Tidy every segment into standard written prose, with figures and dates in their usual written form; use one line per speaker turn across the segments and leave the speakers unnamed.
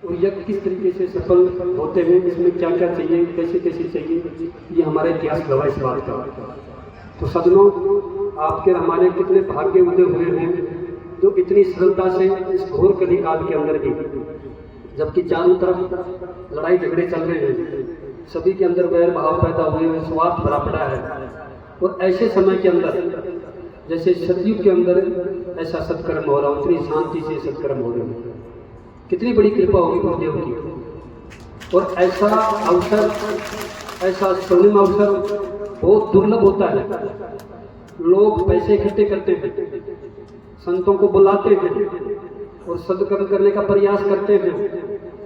और यज्ञ किस तरीके से सफल होते हैं, इसमें क्या क्या चाहिए, कैसे कैसे चाहिए, ये हमारा इतिहास गवाह इस बात का। तो सदनों, आपके हमारे कितने भाग्य उदय हुए हैं जो इतनी सरलता से इस घोर कलिकाल के अंदर भी, जबकि चारों तरफ लड़ाई झगड़े चल रहे हैं, सभी के अंदर वैर भाव पैदा हुए हैं, स्वार्थ भरा पड़ा है, और ऐसे समय के अंदर जैसे सतयुग के अंदर ऐसा सत्कर्म हो रहा हो, इतनी शांति से सत्कर्म हो रहे हैं, कितनी बड़ी कृपा होगी गुरुदेव की। और ऐसा अवसर, ऐसा स्वर्णिम अवसर बहुत दुर्लभ होता है। लोग पैसे इकट्ठे करते हैं, संतों को बुलाते हैं और सत्कर्म करने का प्रयास करते हैं,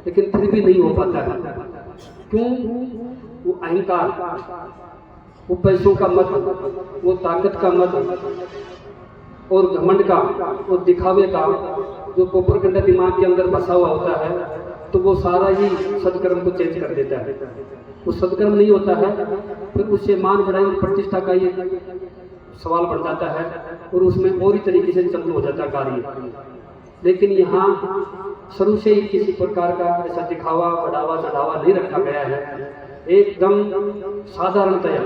लेकिन फिर भी नहीं हो पाता है। क्यों? वो अहंकार, वो पैसों का मत, वो ताकत का मत और घमंड का, वो दिखावे का जो पोपरगंडा दिमाग के अंदर बसा हुआ होता है, तो वो सारा ही सत्कर्म को चेंज कर देता है। वो सत्कर्म नहीं होता है, फिर उससे मान बढ़ाई प्रतिष्ठा का ये सवाल बढ़ जाता है और उसमें और ही तरीके से चालू हो जाता है कार्य। लेकिन यहाँ शुरू से ही किसी प्रकार का ऐसा दिखावा, बढ़ावा, चढ़ावा नहीं रखा गया है। एकदम साधारणतया,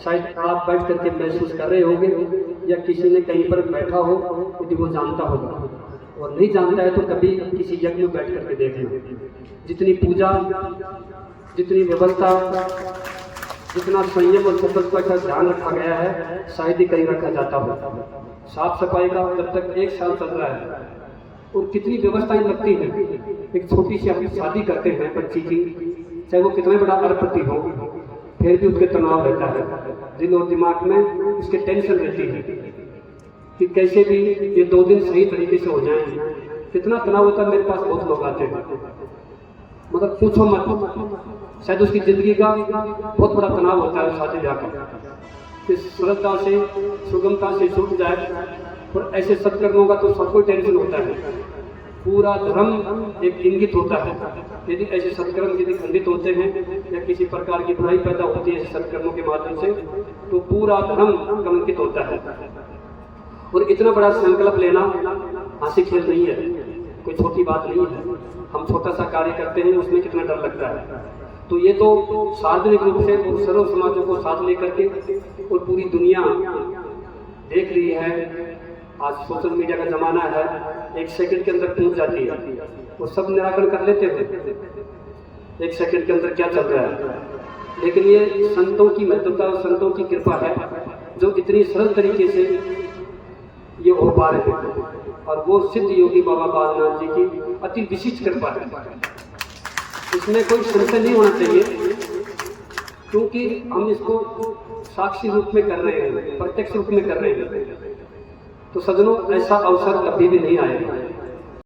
शायद आप बैठ करके महसूस कर रहे होंगे या किसी ने कहीं पर बैठा हो यदि वो जानता होगा, और नहीं जानता है तो कभी किसी यज्ञ में बैठ करके देखना। जितनी पूजा, जितनी व्यवस्था, जितना संयम और सतर्कता का ध्यान रखा गया है, शायद ही कहीं रखा जाता हो। साफ सफाई का जब तक 1 साल चल रहा है, और कितनी व्यवस्थाएं लगती हैं। एक छोटी सी हम शादी करते हैं बच्ची की, चाहे वो कितना बड़ा अरबपति हो, फिर भी उसके तनाव रहता है, दिल और दिमाग में उसके टेंशन रहती है कि कैसे भी ये 2 दिन सही तरीके से हो जाएं। कितना तनाव होता है। मेरे पास बहुत लोग आते हैं, मतलब पूछो मत, शायद उसकी जिंदगी का बहुत बड़ा तनाव होता है शादी ब्याह का, कि सरलता से, सुगमता से छूट जाए। और ऐसे सत्कर्मों का तो सबको टेंशन होता है। पूरा धर्म एक इंगित होता है, यदि ऐसे सत्कर्म यदि खंडित होते हैं या किसी प्रकार की बुराई पैदा होती है ऐसे सत्कर्मों के माध्यम से, तो पूरा धर्म कलंकित होता है। और इतना बड़ा संकल्प लेना हंसी खेल नहीं है, कोई छोटी बात नहीं है। हम छोटा सा कार्य करते हैं, उसमें कितना डर लगता है। तो ये तो सार्वजनिक रूप से और सर्व समाजों को साथ लेकर के, और पूरी दुनिया देख रही है। आज सोशल मीडिया का जमाना है, 1 सेकंड के अंदर पहुंच जाती है, वो सब निराकरण कर लेते हैं 1 सेकंड के अंदर क्या चल रहा है। लेकिन ये संतों की महत्वता और संतों की कृपा है जो इतनी सरल तरीके से ये हो पा रहे हैं, और वो सिद्ध योगी बाबा बालनाथ जी की अति विशिष्ट कृपा है। इसमें कोई संशय नहीं होना चाहिए, क्योंकि हम इसको साक्षी रूप में कर रहे हैं, प्रत्यक्ष रूप में कर रहे हैं। तो सज्जनों, ऐसा अवसर कभी भी नहीं आएगा।